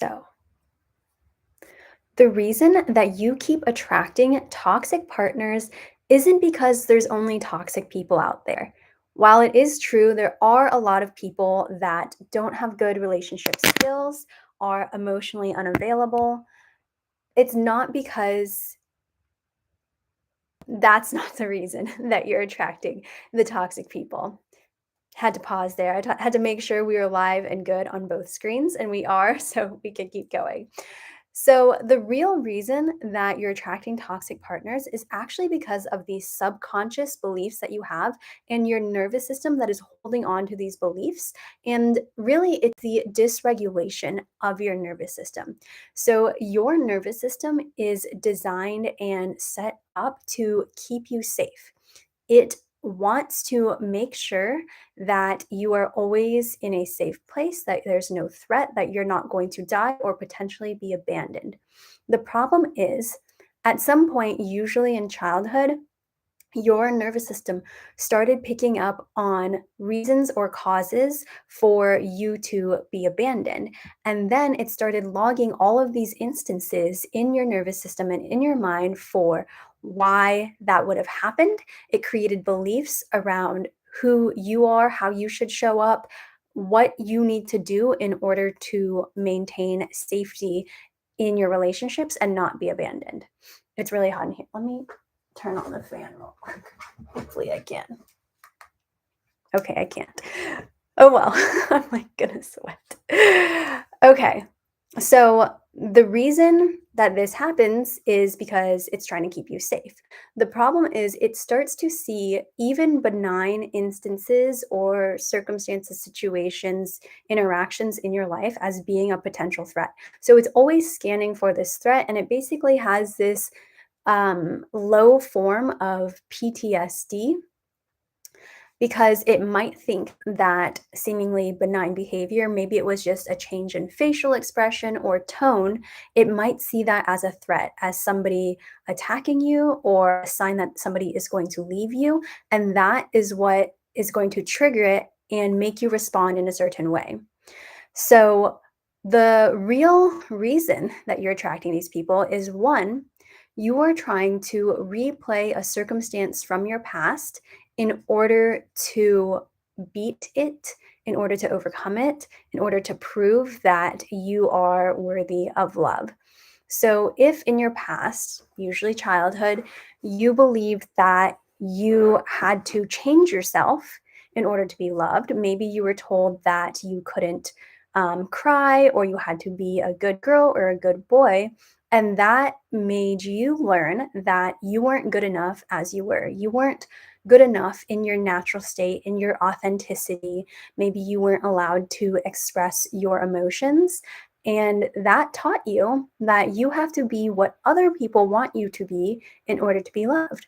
So, the reason that you keep attracting toxic partners isn't because there's only toxic people out there. While it is true, there are a lot of people that don't have good relationship skills, are emotionally unavailable. It's not because that's not the reason that you're attracting the toxic people. Had to pause there. Had to make sure we were live and good on both screens, and we are, so we can keep going. So, the real reason that you're attracting toxic partners is actually because of these subconscious beliefs that you have and your nervous system that is holding on to these beliefs. And really, it's the dysregulation of your nervous system. So, your nervous system is designed and set up to keep you safe. It wants to make sure that you are always in a safe place, that there's no threat, that you're not going to die or potentially be abandoned. The problem is, at some point, usually in childhood, your nervous system started picking up on reasons or causes for you to be abandoned. And then it started logging all of these instances in your nervous system and in your mind for why that would have happened. It created beliefs around who you are, how you should show up, what you need to do in order to maintain safety in your relationships and not be abandoned. It's really hot in here. Let me turn on the fan real quick. Hopefully I can. Okay, I can't. Oh well, I'm like gonna sweat. Okay, so the reason that this happens is because it's trying to keep you safe. The problem is it starts to see even benign instances or circumstances, situations, interactions in your life as being a potential threat. So it's always scanning for this threat, and it basically has this low form of PTSD because it might think that seemingly benign behavior, maybe it was just a change in facial expression or tone, it might see that as a threat, as somebody attacking you or a sign that somebody is going to leave you. And that is what is going to trigger it and make you respond in a certain way. So, the real reason that you're attracting these people is one, you are trying to replay a circumstance from your past in order to beat it, in order to overcome it, in order to prove that you are worthy of love. So, if in your past, usually childhood, you believed that you had to change yourself in order to be loved, maybe you were told that you couldn't cry or you had to be a good girl or a good boy. And that made you learn that you weren't good enough as you were. You weren't good enough in your natural state, in your authenticity. Maybe you weren't allowed to express your emotions. And that taught you that you have to be what other people want you to be in order to be loved.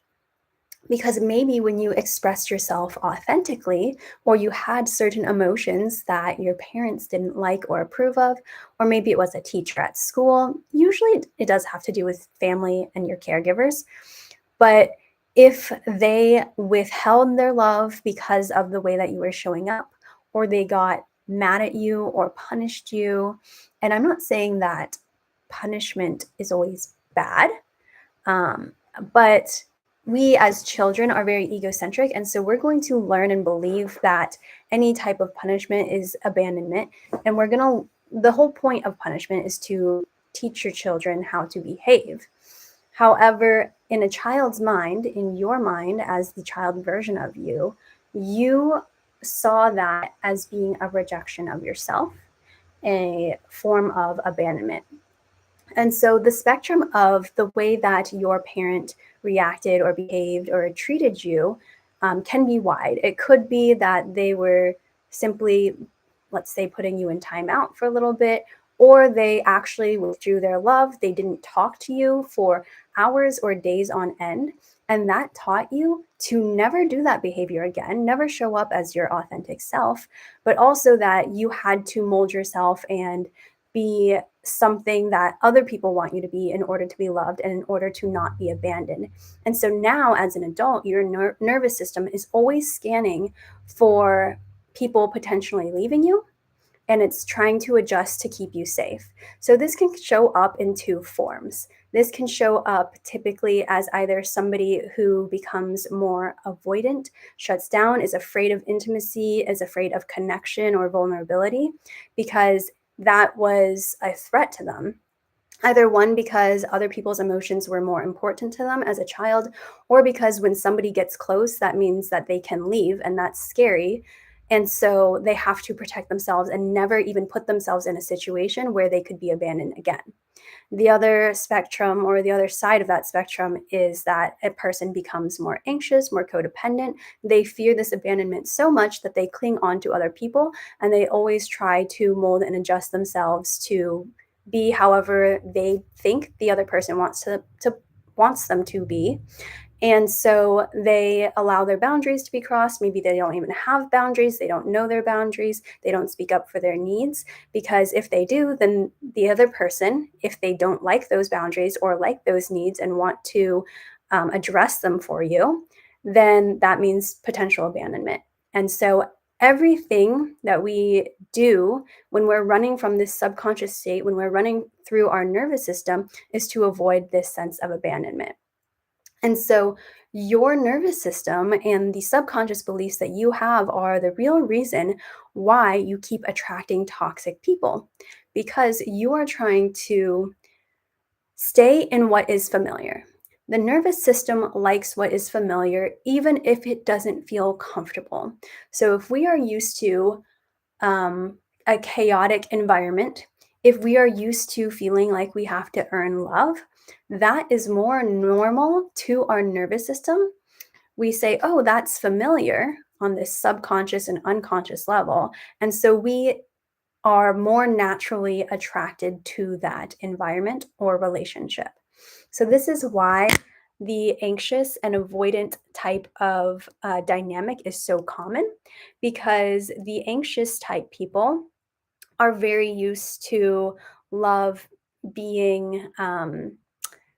Because maybe when you expressed yourself authentically, or you had certain emotions that your parents didn't like or approve of, or maybe it was a teacher at school, usually it does have to do with family and your caregivers. But if they withheld their love because of the way that you were showing up, or they got mad at you or punished you, and I'm not saying that punishment is always bad, um, but we as children are very egocentric. And so we're going to learn and believe that any type of punishment is abandonment. And the whole point of punishment is to teach your children how to behave. However, in a child's mind, in your mind, as the child version of you, you saw that as being a rejection of yourself, a form of abandonment. And so the spectrum of the way that your parent reacted or behaved or treated you can be wide. It could be that they were simply, let's say, putting you in timeout for a little bit, or they actually withdrew their love. They didn't talk to you for hours or days on end. And that taught you to never do that behavior again, never show up as your authentic self, but also that you had to mold yourself and be something that other people want you to be in order to be loved and in order to not be abandoned. And so now, as an adult, your nervous system is always scanning for people potentially leaving you, and it's trying to adjust to keep you safe. So this can show up in two forms. This can show up typically as either somebody who becomes more avoidant, shuts down, is afraid of intimacy, is afraid of connection or vulnerability because that was a threat to them. Either one, because other people's emotions were more important to them as a child, or because when somebody gets close, that means that they can leave, and that's scary. And so they have to protect themselves and never even put themselves in a situation where they could be abandoned again. The other spectrum, or the other side of that spectrum, is that a person becomes more anxious, more codependent. They fear this abandonment so much that they cling on to other people, and they always try to mold and adjust themselves to be however they think the other person wants them to be. And so they allow their boundaries to be crossed. Maybe they don't even have boundaries. They don't know their boundaries. They don't speak up for their needs. Because if they do, then the other person, if they don't like those boundaries or like those needs and want to address them for you, then that means potential abandonment. And so everything that we do when we're running from this subconscious state, when we're running through our nervous system, is to avoid this sense of abandonment. And so your nervous system and the subconscious beliefs that you have are the real reason why you keep attracting toxic people, because you are trying to stay in what is familiar. The nervous system likes what is familiar, even if it doesn't feel comfortable. So if we are used to a chaotic environment, if we are used to feeling like we have to earn love, that is more normal to our nervous system. We say, oh, that's familiar on this subconscious and unconscious level. And so we are more naturally attracted to that environment or relationship. So, this is why the anxious and avoidant type of dynamic is so common, because the anxious type people are very used to love being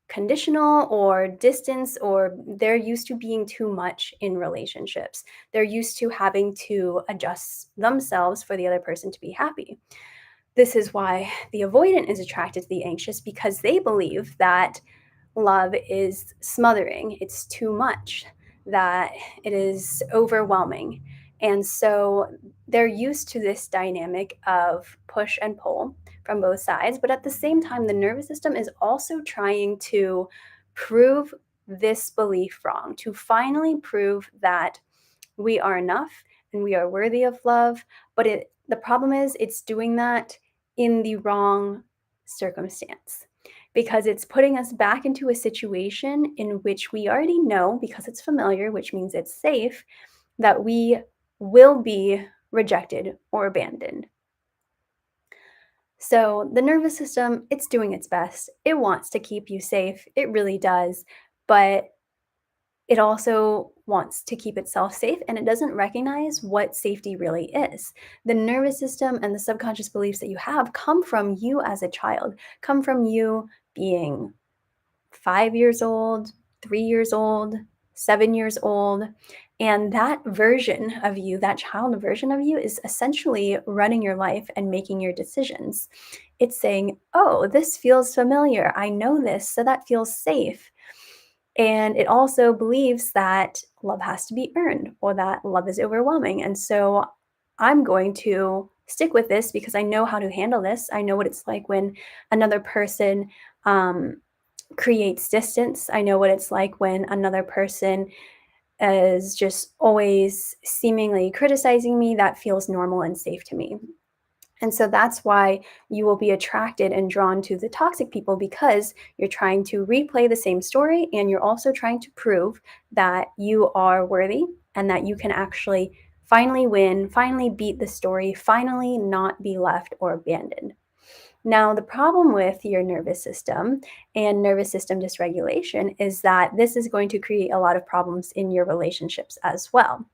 conditional or distance, or they're used to being too much in relationships. They're used to having to adjust themselves for the other person to be happy. This is why the avoidant is attracted to the anxious, because they believe that love is smothering, it's too much, that it is overwhelming. And so they're used to this dynamic of push and pull from both sides. But at the same time, the nervous system is also trying to prove this belief wrong, to finally prove that we are enough and we are worthy of love. But the problem is, it's doing that in the wrong circumstance, because it's putting us back into a situation in which we already know, because it's familiar, which means it's safe, that we will be rejected or abandoned. So the nervous system, it's doing its best. It wants to keep you safe. It really does. But it also wants to keep itself safe, and it doesn't recognize what safety really is. The nervous system and the subconscious beliefs that you have come from you as a child, come from you being 5 years old, 3 years old, 7 years old. And that version of you, that child version of you, is essentially running your life and making your decisions. It's saying, oh, this feels familiar. I know this, so that feels safe. And it also believes that love has to be earned, or that love is overwhelming. And so I'm going to stick with this because I know how to handle this. I know what it's like when another person creates distance. I know what it's like when another person is just always seemingly criticizing me. That feels normal and safe to me. And so that's why you will be attracted and drawn to the toxic people, because you're trying to replay the same story, and you're also trying to prove that you are worthy and that you can actually finally win, finally beat the story, finally not be left or abandoned. Now, the problem with your nervous system and nervous system dysregulation is that this is going to create a lot of problems in your relationships as well.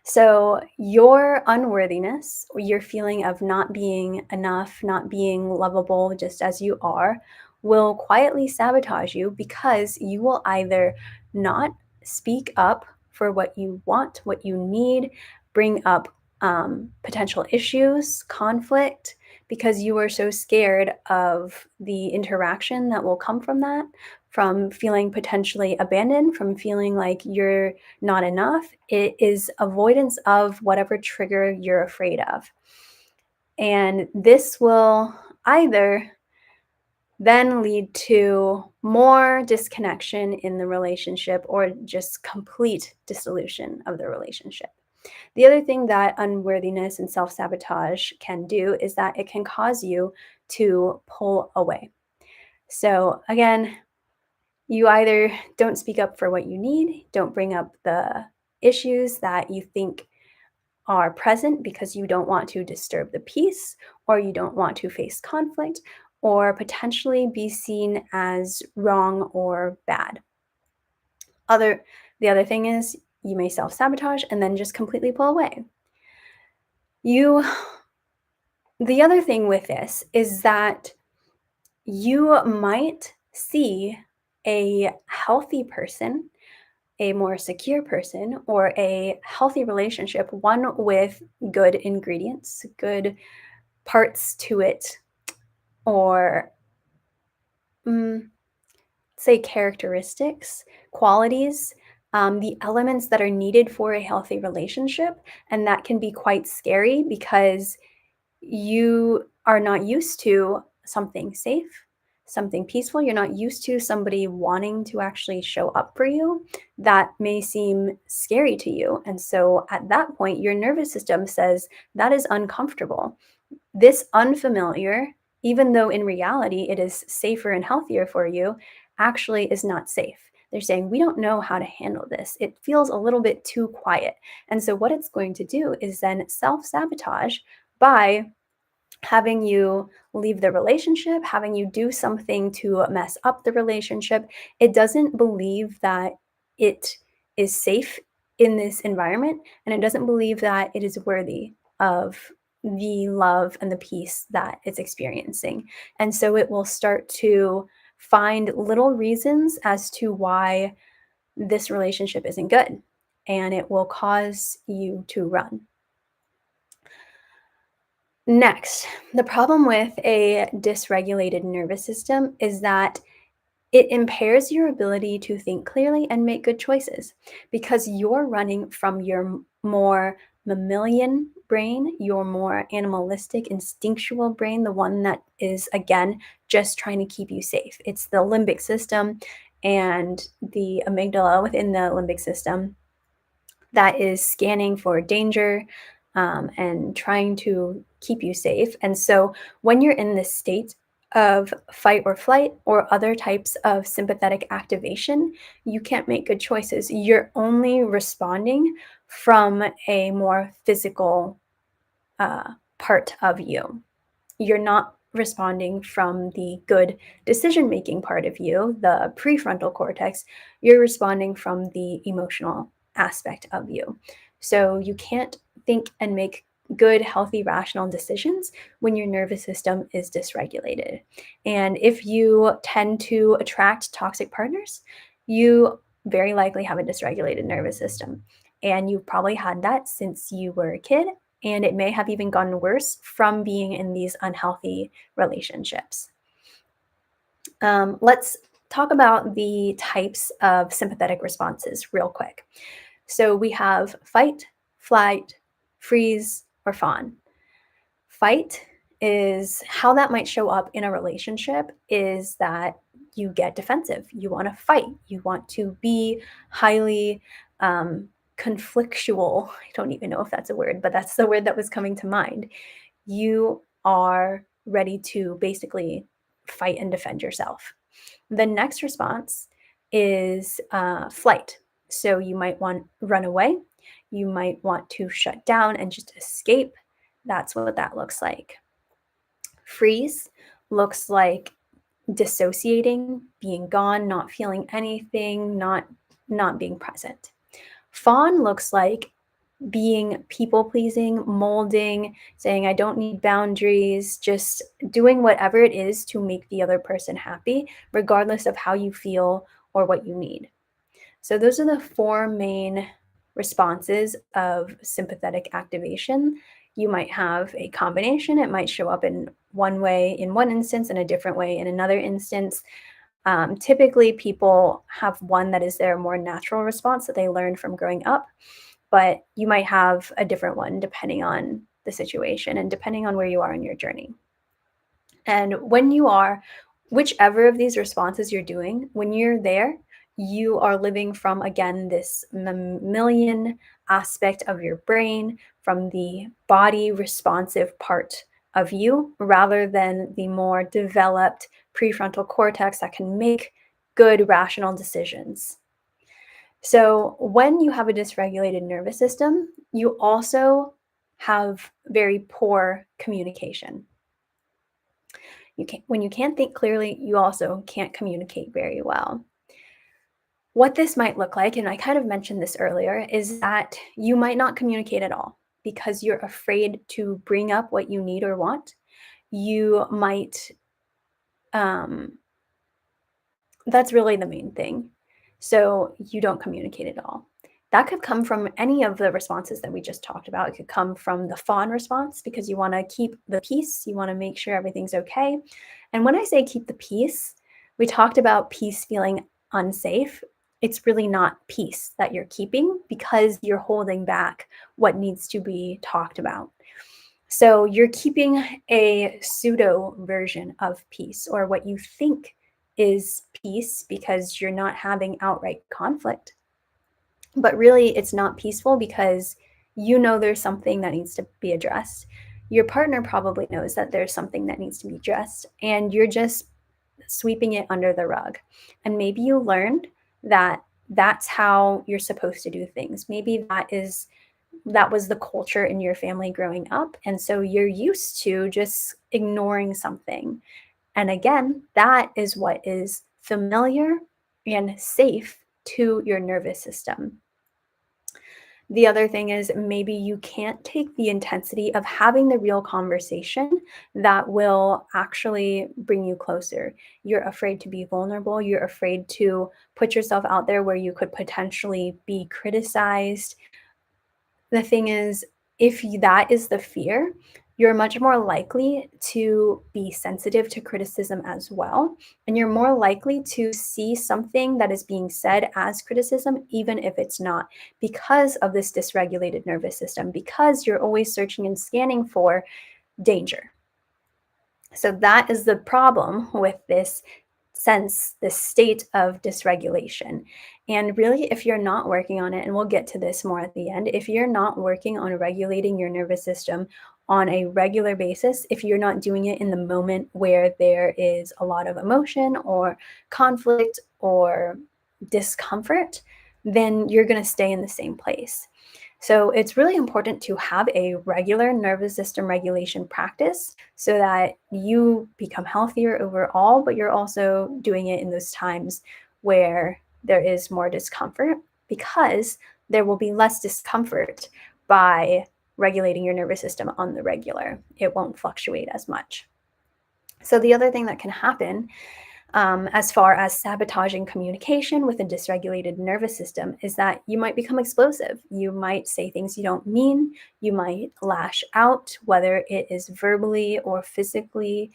So, your unworthiness, or your feeling of not being enough, not being lovable just as you are, will quietly sabotage you, because you will either not speak up for what you want, what you need, bring up potential issues, conflict, because you are so scared of the interaction that will come from that, from feeling potentially abandoned, from feeling like you're not enough. It is avoidance of whatever trigger you're afraid of. And this will either then lead to more disconnection in the relationship or just complete dissolution of the relationship. The other thing that unworthiness and self sabotage can do is that it can cause you to pull away. So, again, you either don't speak up for what you need, don't bring up the issues that you think are present because you don't want to disturb the peace, or you don't want to face conflict, or potentially be seen as wrong or bad. Other the other thing is you may self-sabotage and then just completely pull away. You the other thing with this is that you might see a healthy person, a more secure person, or a healthy relationship, one with good ingredients, good parts to it, or mm, say characteristics, qualities, the elements that are needed for a healthy relationship. And that can be quite scary because you are not used to something safe, something peaceful. You're not used to somebody wanting to actually show up for you. That may seem scary to you. And so at that point, your nervous system says that is uncomfortable. This unfamiliar, even though in reality it is safer and healthier for you, actually is not safe. They're saying, we don't know how to handle this. It feels a little bit too quiet. And so, what it's going to do is then self sabotage by having you leave the relationship, having you do something to mess up the relationship. It doesn't believe that it is safe in this environment, and it doesn't believe that it is worthy of the love and the peace that it's experiencing. And so it will start to find little reasons as to why this relationship isn't good, and it will cause you to run. Next, the problem with a dysregulated nervous system is that it impairs your ability to think clearly and make good choices because you're running from your more mammalian brain, your more animalistic, instinctual brain, the one that is, again, just trying to keep you safe. It's the limbic system and the amygdala within the limbic system that is scanning for danger, and trying to keep you safe. And so when you're in this state of fight or flight or other types of sympathetic activation, you can't make good choices. You're only responding from a more physical part of you. You're not responding from the good decision making part of you, the prefrontal cortex. You're responding from the emotional aspect of you. So you can't think and make good, healthy, rational decisions when your nervous system is dysregulated. And if you tend to attract toxic partners, you very likely have a dysregulated nervous system. And you've probably had that since you were a kid, and it may have even gotten worse from being in these unhealthy relationships. Let's talk about the types of sympathetic responses real quick. So we have fight, flight, freeze, or fawn. Fight is how that might show up in a relationship is that you get defensive. You want to fight. You want to be highly conflictual. I don't even know if that's a word, but that's the word that was coming to mind. You are ready to basically fight and defend yourself. The next response is flight. So you might want to run away. You might want to shut down and just escape. That's what that looks like. Freeze looks like dissociating, being gone, not feeling anything, not being present. Fawn looks like being people pleasing, molding, saying I don't need boundaries, just doing whatever it is to make the other person happy, regardless of how you feel or what you need. So those are the four main responses of sympathetic activation. You might have a combination. It might show up in one way in one instance and a different way in another instance. Typically, people have one that is their more natural response that they learned from growing up, but you might have a different one depending on the situation and depending on where you are in your journey. And when you are, whichever of these responses you're doing, when you're there, you are living from, again, this mammalian aspect of your brain, from the body responsive part of you, rather than the more developed prefrontal cortex that can make good rational decisions. So, when you have a dysregulated nervous system, you also have very poor communication. When you can't think clearly, you also can't communicate very well. What this might look like, and I kind of mentioned this earlier, is that you might not communicate at all because you're afraid to bring up what you need or want. You might, um, that's really the main thing. So you don't communicate at all. That could come from any of the responses that we just talked about. It could come from the fawn response because you want to keep the peace, you want to make sure everything's okay. And when I say keep the peace, we talked about peace feeling unsafe. It's really not peace that you're keeping because you're holding back what needs to be talked about. So you're keeping a pseudo version of peace, or what you think is peace, because you're not having outright conflict. But really, it's not peaceful because you know there's something that needs to be addressed. Your partner probably knows that there's something that needs to be addressed, and you're just sweeping it under the rug. And maybe you learned that that's how you're supposed to do things. Maybe that was the culture in your family growing up. And so you're used to just ignoring something. And again, that is what is familiar and safe to your nervous system. The other thing is maybe you can't take the intensity of having the real conversation that will actually bring you closer. You're afraid to be vulnerable. You're afraid to put yourself out there where you could potentially be criticized. The thing is, if that is the fear, you're much more likely to be sensitive to criticism as well. And you're more likely to see something that is being said as criticism, even if it's not, because of this dysregulated nervous system, because you're always searching and scanning for danger. So that is the problem with this state of dysregulation. And really, if you're not working on it, and we'll get to this more at the end, if you're not working on regulating your nervous system on a regular basis, if you're not doing it in the moment where there is a lot of emotion or conflict or discomfort, then you're going to stay in the same place. So it's really important to have a regular nervous system regulation practice so that you become healthier overall, but you're also doing it in those times where there is more discomfort, because there will be less discomfort by regulating your nervous system on the regular. It won't fluctuate as much. So the other thing that can happen, as far as sabotaging communication with a dysregulated nervous system, is that you might become explosive. You might say things you don't mean. You might lash out, whether it is verbally or physically.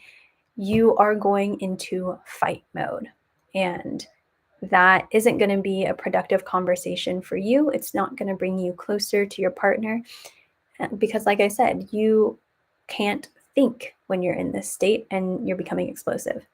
You are going into fight mode. And that isn't going to be a productive conversation for you. It's not going to bring you closer to your partner because, like I said, you can't think when you're in this state and you're becoming explosive.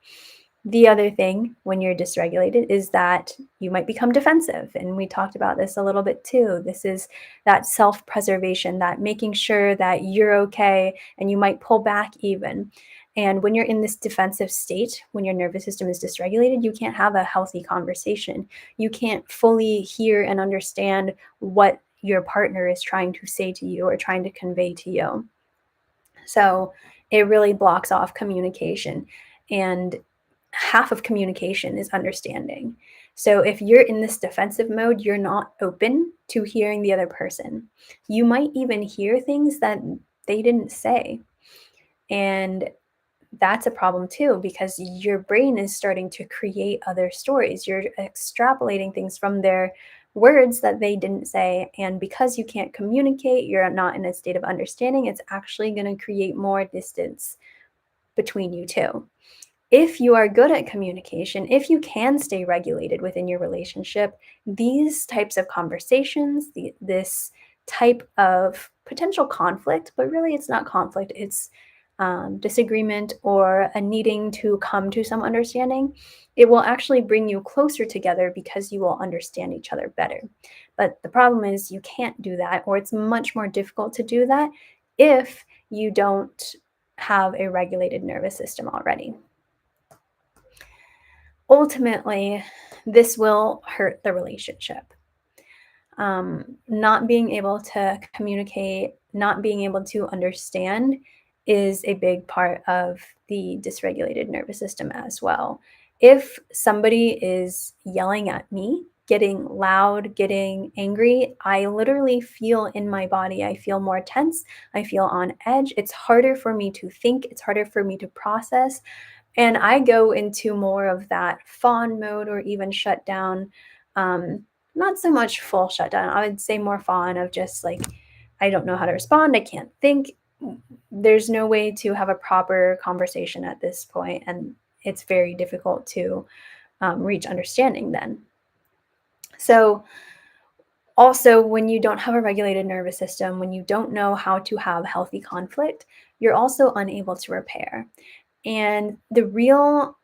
The other thing when you're dysregulated is that you might become defensive. And we talked about this a little bit too. This is that self-preservation, that making sure that you're okay, and you might pull back even. And when you're in this defensive state, when your nervous system is dysregulated, you can't have a healthy conversation. You can't fully hear and understand what your partner is trying to say to you or trying to convey to you. So it really blocks off communication. And half of communication is understanding. So if you're in this defensive mode, you're not open to hearing the other person. You might even hear things that they didn't say. And that's a problem too, because your brain is starting to create other stories. You're extrapolating things from their words that they didn't say. And because you can't communicate, you're not in a state of understanding, it's actually going to create more distance between you two. If you are good at communication, if you can stay regulated within your relationship, these types of conversations, this type of potential conflict, but really it's not conflict, it's disagreement or a needing to come to some understanding, it will actually bring you closer together because you will understand each other better. But the problem is you can't do that, or it's much more difficult to do that if you don't have a regulated nervous system already. Ultimately, this will hurt the relationship. Not being able to communicate, not being able to understand is a big part of the dysregulated nervous system as well. If somebody is yelling at me, getting loud, getting angry, I literally feel in my body, I feel more tense, I feel on edge. It's harder for me to think, it's harder for me to process. And I go into more of that fawn mode or even shutdown. Not so much full shutdown. I would say more fawn of just like, I don't know how to respond. I can't think. There's no way to have a proper conversation at this point, and it's very difficult to reach understanding then. So, also, when you don't have a regulated nervous system, when you don't know how to have healthy conflict, you're also unable to repair. And the real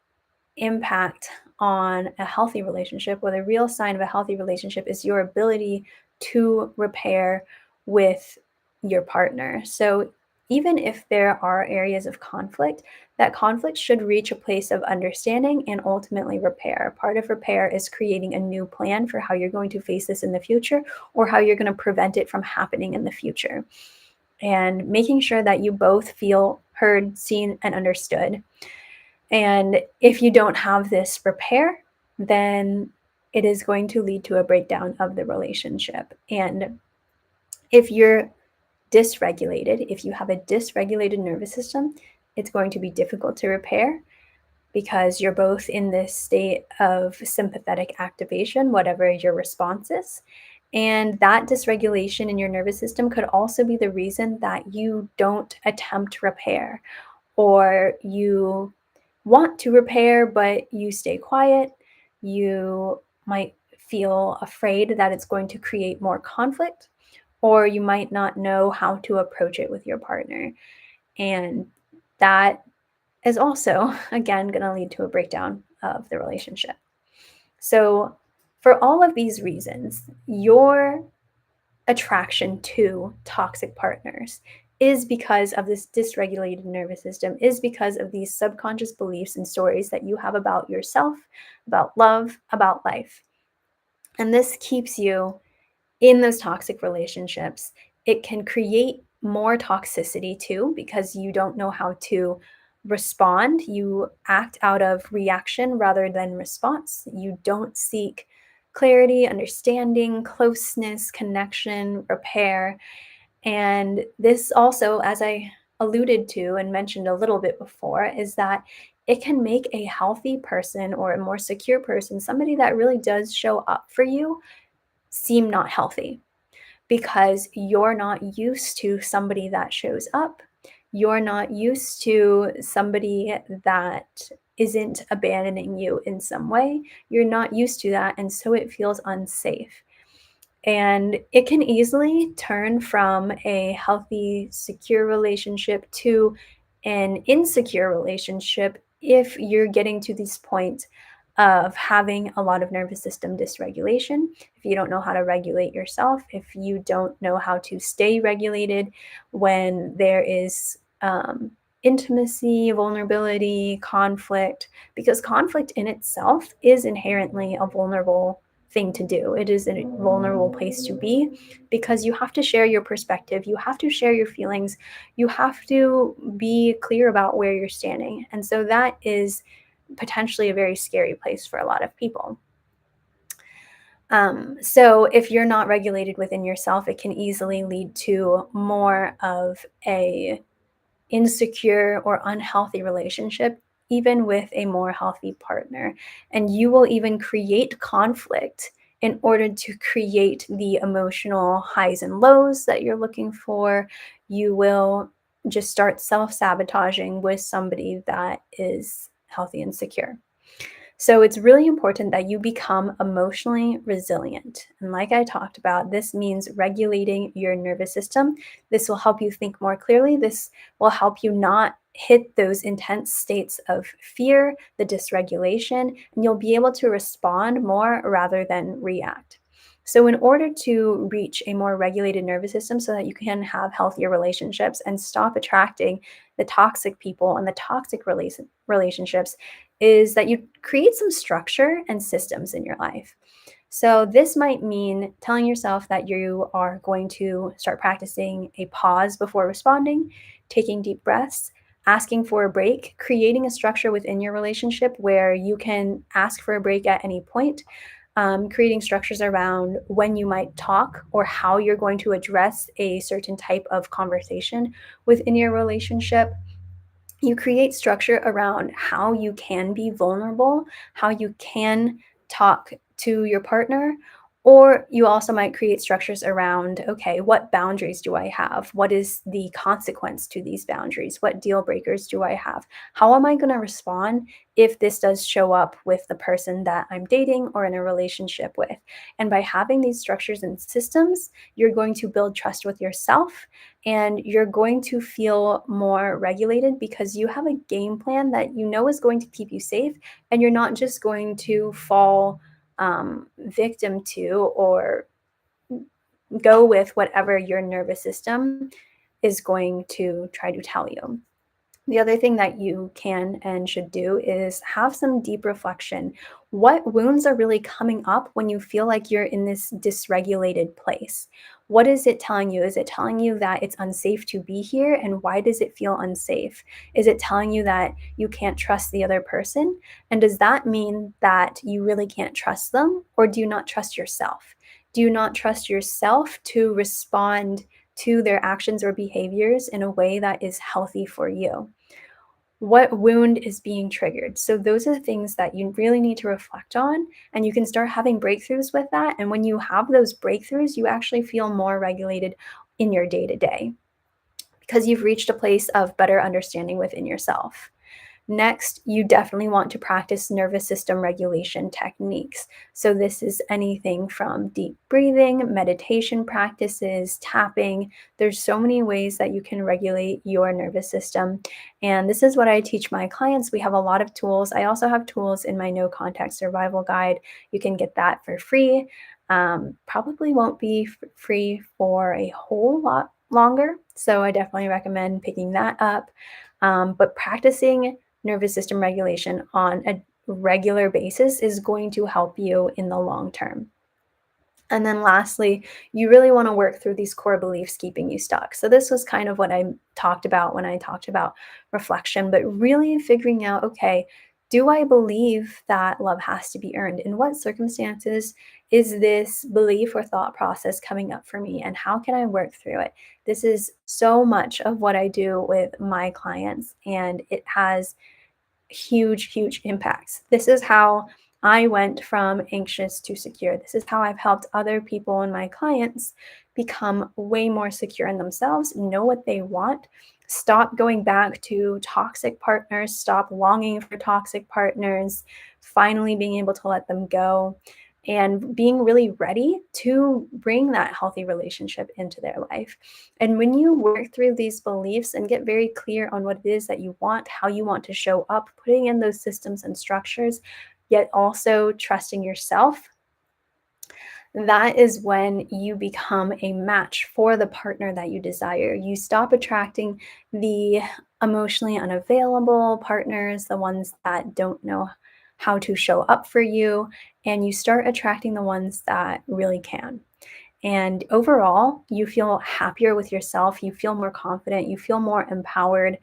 impact on a healthy relationship, or the real sign of a healthy relationship, is your ability to repair with your partner. So, even if there are areas of conflict, that conflict should reach a place of understanding and ultimately repair. Part of repair is creating a new plan for how you're going to face this in the future or how you're going to prevent it from happening in the future. And making sure that you both feel heard, seen, and understood. And if you don't have this repair, then it is going to lead to a breakdown of the relationship. And if you're dysregulated, if you have a dysregulated nervous system, it's going to be difficult to repair because you're both in this state of sympathetic activation, whatever your response is. And that dysregulation in your nervous system could also be the reason that you don't attempt repair, or you want to repair, but you stay quiet. You might feel afraid that it's going to create more conflict, or you might not know how to approach it with your partner. And that is also, again, going to lead to a breakdown of the relationship. So, for all of these reasons, your attraction to toxic partners is because of this dysregulated nervous system, is because of these subconscious beliefs and stories that you have about yourself, about love, about life. And this keeps you in those toxic relationships. It can create more toxicity too because you don't know how to respond. You act out of reaction rather than response. You don't seek clarity, understanding, closeness, connection, repair. And this also, as I alluded to and mentioned a little bit before, is that it can make a healthy person or a more secure person, somebody that really does show up for you, seem not healthy because you're not used to somebody that shows up. You're not used to somebody that isn't abandoning you in some way. You're not used to that. And so it feels unsafe. And it can easily turn from a healthy, secure relationship to an insecure relationship if you're getting to this point of having a lot of nervous system dysregulation. If you don't know how to regulate yourself, if you don't know how to stay regulated when there is intimacy, vulnerability, conflict, because conflict in itself is inherently a vulnerable thing to do. It is a vulnerable place to be because you have to share your perspective, you have to share your feelings, you have to be clear about where you're standing. And so that is potentially a very scary place for a lot of people. So if you're not regulated within yourself, it can easily lead to more of a insecure or unhealthy relationship, even with a more healthy partner. And you will even create conflict in order to create the emotional highs and lows that you're looking for, you will just start self sabotaging with somebody that is healthy and secure. So it's really important that you become emotionally resilient. And like I talked about, this means regulating your nervous system. This will help you think more clearly. This will help you not hit those intense states of fear, the dysregulation, and you'll be able to respond more rather than react. So, in order to reach a more regulated nervous system so that you can have healthier relationships and stop attracting the toxic people and the toxic relationships, is that you create some structure and systems in your life. So, this might mean telling yourself that you are going to start practicing a pause before responding, taking deep breaths, asking for a break, creating a structure within your relationship where you can ask for a break at any point, creating structures around when you might talk or how you're going to address a certain type of conversation within your relationship. You create structure around how you can be vulnerable, how you can talk to your partner, or you also might create structures around, okay, what boundaries do I have? What is the consequence to these boundaries? What deal breakers do I have? How am I going to respond if this does show up with the person that I'm dating or in a relationship with? And by having these structures and systems, you're going to build trust with yourself and you're going to feel more regulated because you have a game plan that you know is going to keep you safe, and you're not just going to fall victim to or go with whatever your nervous system is going to try to tell you. The other thing that you can and should do is have some deep reflection. What wounds are really coming up when you feel like you're in this dysregulated place? What is it telling you? Is it telling you that it's unsafe to be here? And why does it feel unsafe? Is it telling you that you can't trust the other person? And does that mean that you really can't trust them? Or do you not trust yourself? Do you not trust yourself to respond to their actions or behaviors in a way that is healthy for you? What wound is being triggered? So, those are the things that you really need to reflect on, and you can start having breakthroughs with that. And when you have those breakthroughs, you actually feel more regulated in your day to day because you've reached a place of better understanding within yourself. Next, you definitely want to practice nervous system regulation techniques. So, this is anything from deep breathing, meditation practices, tapping. There's so many ways that you can regulate your nervous system. And this is what I teach my clients. We have a lot of tools. I also have tools in my no contact survival guide. You can get that for free. Probably won't be free for a whole lot longer. So, I definitely recommend picking that up. But practicing nervous system regulation on a regular basis is going to help you in the long term. And then lastly, you really want to work through these core beliefs keeping you stuck. So this was kind of what I talked about when I talked about reflection, but really figuring out, okay, do I believe that love has to be earned? In what circumstances is this belief or thought process coming up for me? And how can I work through it? This is so much of what I do with my clients, and it has huge impacts. This is how I went from anxious to secure. This is how I've helped other people and my clients become way more secure in themselves, know what they want, stop going back to toxic partners, stop longing for toxic partners, finally being able to let them go, and being really ready to bring that healthy relationship into their life. And when you work through these beliefs and get very clear on what it is that you want, how you want to show up, putting in those systems and structures, yet also trusting yourself, that is when you become a match for the partner that you desire. You stop attracting the emotionally unavailable partners, the ones that don't know how to show up for you, and you start attracting the ones that really can. And overall, you feel happier with yourself, you feel more confident, you feel more empowered,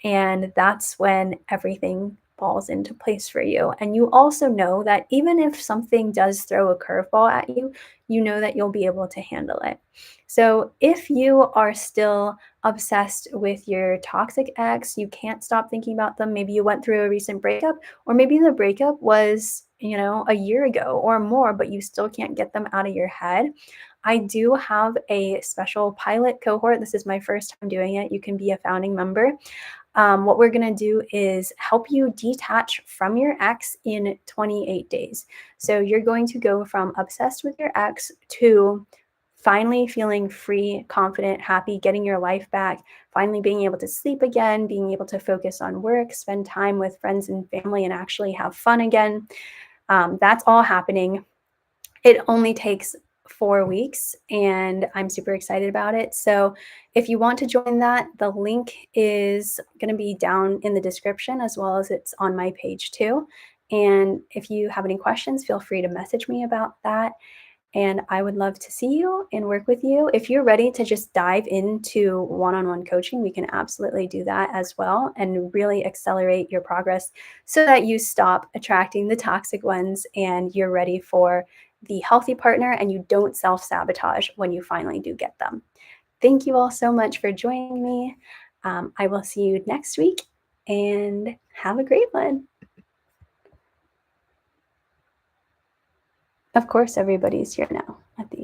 and that's when everything falls into place for you. And you also know that even if something does throw a curveball at you, you know that you'll be able to handle it. So if you are still obsessed with your toxic ex, you can't stop thinking about them. Maybe you went through a recent breakup, or maybe the breakup was a year ago or more, but you still can't get them out of your head, I do have a special pilot cohort. This is my first time doing it. You can be a founding member. What we're going to do is help you detach from your ex in 28 days. So you're going to go from obsessed with your ex to finally feeling free, confident, happy, getting your life back, finally being able to sleep again, being able to focus on work, spend time with friends and family, and actually have fun again. That's all happening. It only takes 4 weeks, and I'm super excited about it. So, if you want to join that, the link is going to be down in the description as well as it's on my page too. And if you have any questions, feel free to message me about that. And I would love to see you and work with you. If you're ready to just dive into one on one coaching, we can absolutely do that as well and really accelerate your progress so that you stop attracting the toxic ones and you're ready for the healthy partner and you don't self sabotage when you finally do get them. Thank you all so much for joining me. I will see you next week and have a great one. Of course, everybody's here now at the